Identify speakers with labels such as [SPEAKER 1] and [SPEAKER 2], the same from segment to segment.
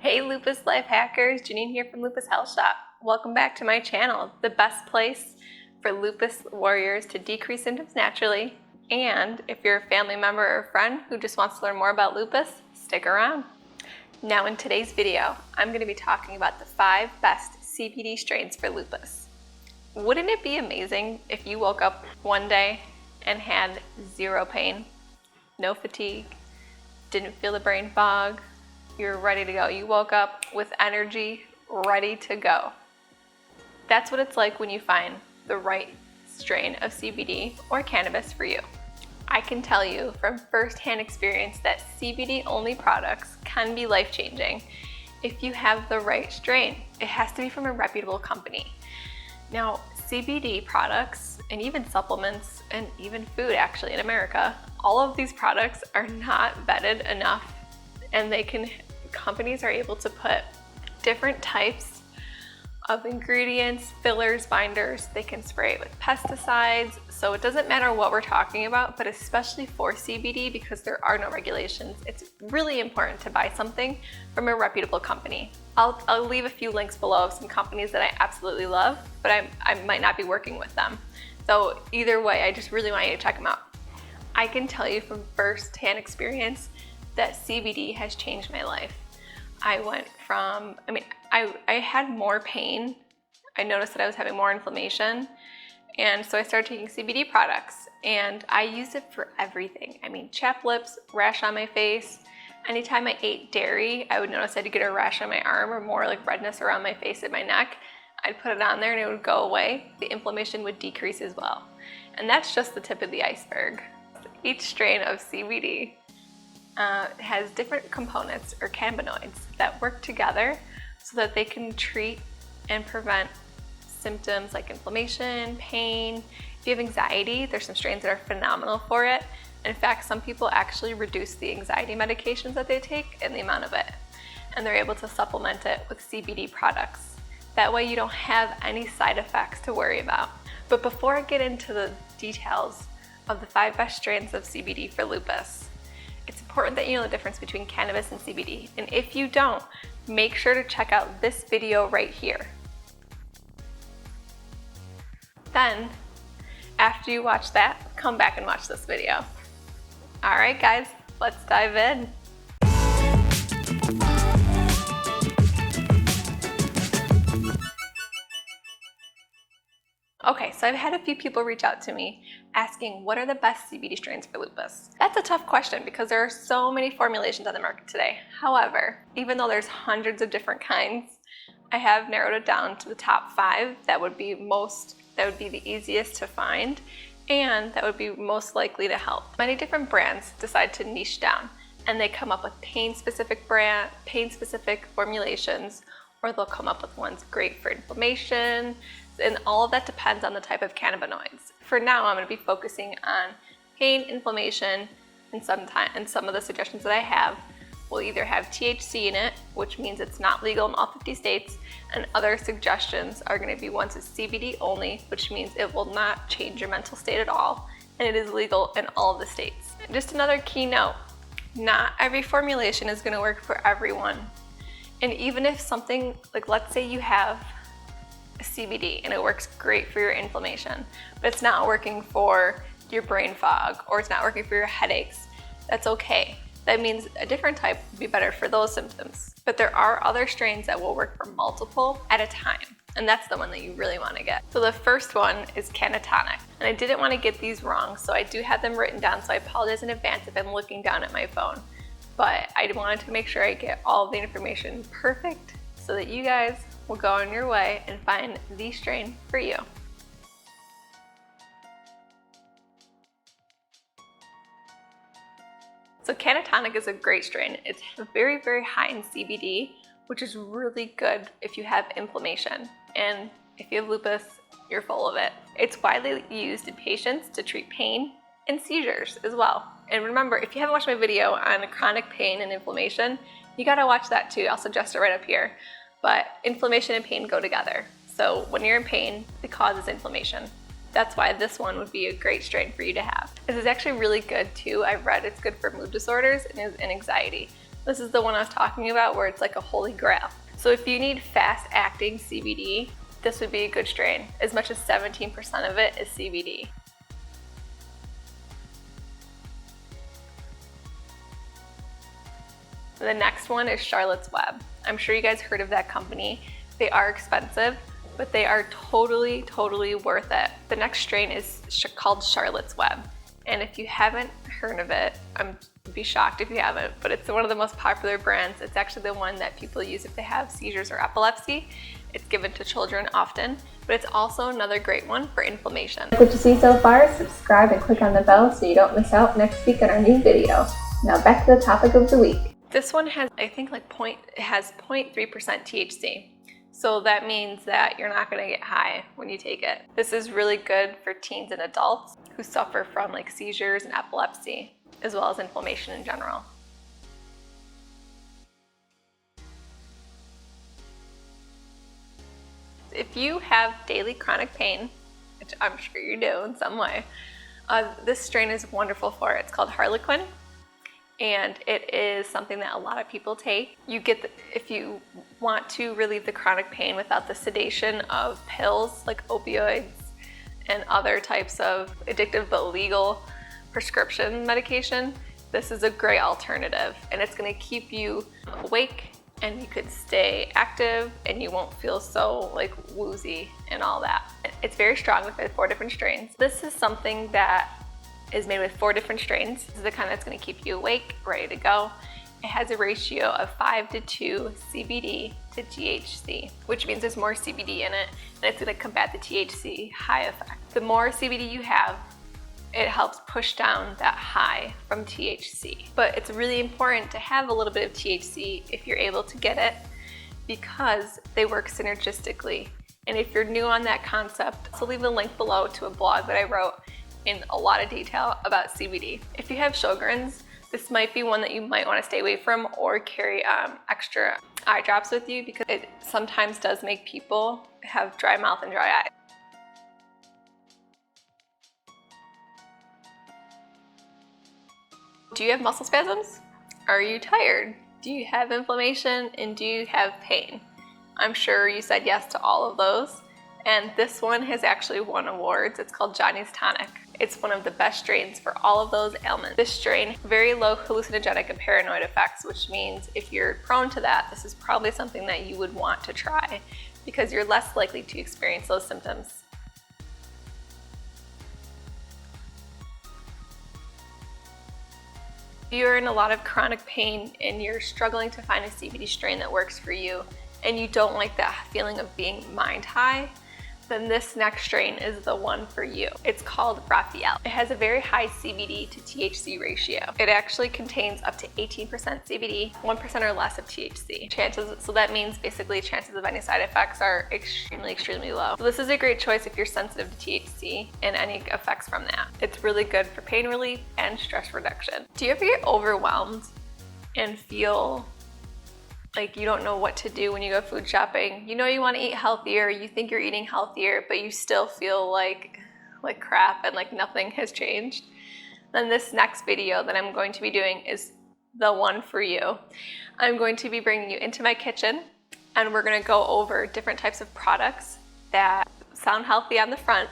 [SPEAKER 1] Hey Lupus Life Hackers, Janine here from Lupus Health Shop. Welcome back to my channel, the best place for lupus warriors to decrease symptoms naturally. And if you're a family member or a friend who just wants to learn more about lupus, stick around. Now in today's video, I'm going to be talking about the 5 best CBD strains for lupus. Wouldn't it be amazing if you woke up one day and had zero pain, no fatigue, didn't feel the brain fog, you're ready to go. You woke up with energy, ready to go. That's what it's like when you find the right strain of CBD or cannabis for you. I can tell you from firsthand experience that CBD only products can be life-changing if you have the right strain. It has to be from a reputable company. Now, CBD products and even supplements and even food actually in America, all of these products are not vetted enough, and companies are able to put different types of ingredients, fillers, binders. They can spray it with pesticides. So it doesn't matter what we're talking about, but especially for CBD, because there are no regulations, it's really important to buy something from a reputable company. I'll leave a few links below of some companies that I absolutely love, but I might not be working with them. So either way, I just really want you to check them out. I can tell you from firsthand experience that CBD has changed my life. I went from, I had more pain. I noticed that I was having more inflammation. And so I started taking CBD products, and I used it for everything. Chapped lips, rash on my face. Anytime I ate dairy, I would notice I'd get a rash on my arm or more like redness around my face and my neck. I'd put it on there and it would go away. The inflammation would decrease as well. And that's just the tip of the iceberg. Each strain of CBD has different components or cannabinoids that work together so that they can treat and prevent symptoms like inflammation, pain. If you have anxiety, there's some strains that are phenomenal for it. In fact, some people actually reduce the anxiety medications that they take and the amount of it, and they're able to supplement it with CBD products. That way you don't have any side effects to worry about. But before I get into the details of the 5 best strains of CBD for lupus, it's important that you know the difference between cannabis and CBD. And if you don't, make sure to check out this video right here. Then, after you watch that, come back and watch this video. All right, guys, let's dive in. Okay, so I've had a few people reach out to me asking what are the best CBD strains for lupus. That's a tough question because there are so many formulations on the market today. However, even though there's hundreds of different kinds, I have narrowed it down to the top 5 that would be the easiest to find and that would be most likely to help. Many different brands decide to niche down, and they come up with pain-specific formulations, or they'll come up with ones great for inflammation, and all of that depends on the type of cannabinoids. For now, I'm going to be focusing on pain, inflammation, and some of the suggestions that I have will either have THC in it, which means it's not legal in all 50 states, and other suggestions are going to be ones with CBD only, which means it will not change your mental state at all, and it is legal in all of the states. Just another key note, not every formulation is going to work for everyone. And even if something, like let's say you have a CBD and it works great for your inflammation, but it's not working for your brain fog or it's not working for your headaches, that's okay. That means a different type would be better for those symptoms. But there are other strains that will work for multiple at a time, and that's the one that you really want to get. So the first one is Cannatonic, and I didn't want to get these wrong, so I do have them written down, so I apologize in advance if I'm looking down at my phone. But I wanted to make sure I get all the information perfect so that you guys will go on your way and find the strain for you. So Cannatonic is a great strain. It's very, very high in CBD, which is really good if you have inflammation. And if you have lupus, you're full of it. It's widely used in patients to treat pain and seizures as well. And remember, if you haven't watched my video on chronic pain and inflammation, you gotta watch that too. I'll suggest it right up here. But inflammation and pain go together. So when you're in pain, the cause is inflammation. That's why this one would be a great strain for you to have. This is actually really good too. I've read it's good for mood disorders and anxiety. This is the one I was talking about where it's like a holy grail. So if you need fast-acting CBD, this would be a good strain. As much as 17% of it is CBD. The next one is Charlotte's Web. I'm sure you guys heard of that company. They are expensive, but they are totally, totally worth it. The next strain is called Charlotte's Web. And if you haven't heard of it, I'm be shocked if you haven't, but it's one of the most popular brands. It's actually the one that people use if they have seizures or epilepsy. It's given to children often, but it's also another great one for inflammation.
[SPEAKER 2] Like what you see so far, subscribe and click on the bell so you don't miss out next week on our new video. Now back to the topic of the week.
[SPEAKER 1] This one has, I think, it has 0.3% THC. So that means that you're not gonna get high when you take it. This is really good for teens and adults who suffer from like seizures and epilepsy, as well as inflammation in general. If you have daily chronic pain, which I'm sure you do in some way, this strain is wonderful for it. It's called Harlequin, and it is something that a lot of people take. You get if you want to relieve the chronic pain without the sedation of pills like opioids and other types of addictive but legal prescription medication, this is a great alternative, and it's going to keep you awake and you could stay active and you won't feel so like woozy and all that. It's very strong with 4 different strains. This is something that is made with 4 different strains. This is the kind that's going to keep you awake, ready to go. It has a ratio of 5:2 CBD to THC, which means there's more CBD in it, and it's going to combat the THC high effect. The more CBD you have, it helps push down that high from THC. But it's really important to have a little bit of THC if you're able to get it, because they work synergistically. And if you're new on that concept, I'll leave a link below to a blog that I wrote in a lot of detail about CBD. If you have Sjogren's, this might be one that you might want to stay away from or carry extra eye drops with you, because it sometimes does make people have dry mouth and dry eyes. Do you have muscle spasms? Are you tired? Do you have inflammation? And do you have pain? I'm sure you said yes to all of those. And this one has actually won awards. It's called Johnny's Tonic. It's one of the best strains for all of those ailments. This strain, very low hallucinogenic and paranoid effects, which means if you're prone to that, this is probably something that you would want to try because you're less likely to experience those symptoms. If you're in a lot of chronic pain and you're struggling to find a CBD strain that works for you, and you don't like that feeling of being mind high, then this next strain is the one for you. It's called Raphael. It has a very high CBD to THC ratio. It actually contains up to 18% CBD, 1% or less of THC. So that means basically chances of any side effects are extremely, extremely low. So this is a great choice if you're sensitive to THC and any effects from that. It's really good for pain relief and stress reduction. Do you ever get overwhelmed and feel like you don't know what to do when you go food shopping? You know you want to eat healthier, you think you're eating healthier, but you still feel like crap and like nothing has changed? Then this next video that I'm going to be doing is the one for you. I'm going to be bringing you into my kitchen, and we're going to go over different types of products that sound healthy on the front,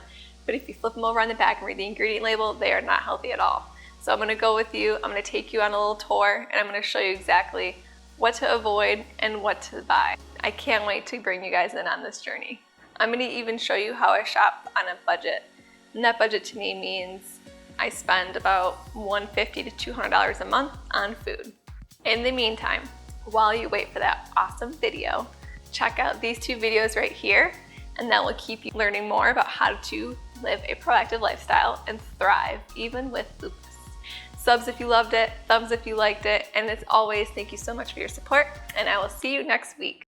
[SPEAKER 1] but if you flip them over on the back and read the ingredient label, they are not healthy at all. So I'm going to go with you, I'm going to take you on a little tour, and I'm going to show you exactly what to avoid and what to buy. I can't wait to bring you guys in on this journey. I'm going to even show you how I shop on a budget. And that budget to me means I spend about $150 to $200 a month on food. In the meantime, while you wait for that awesome video, check out these 2 videos right here, and that will keep you learning more about how to live a proactive lifestyle and thrive even with lupus. Subs if you loved it, thumbs if you liked it, and as always, thank you so much for your support, and I will see you next week.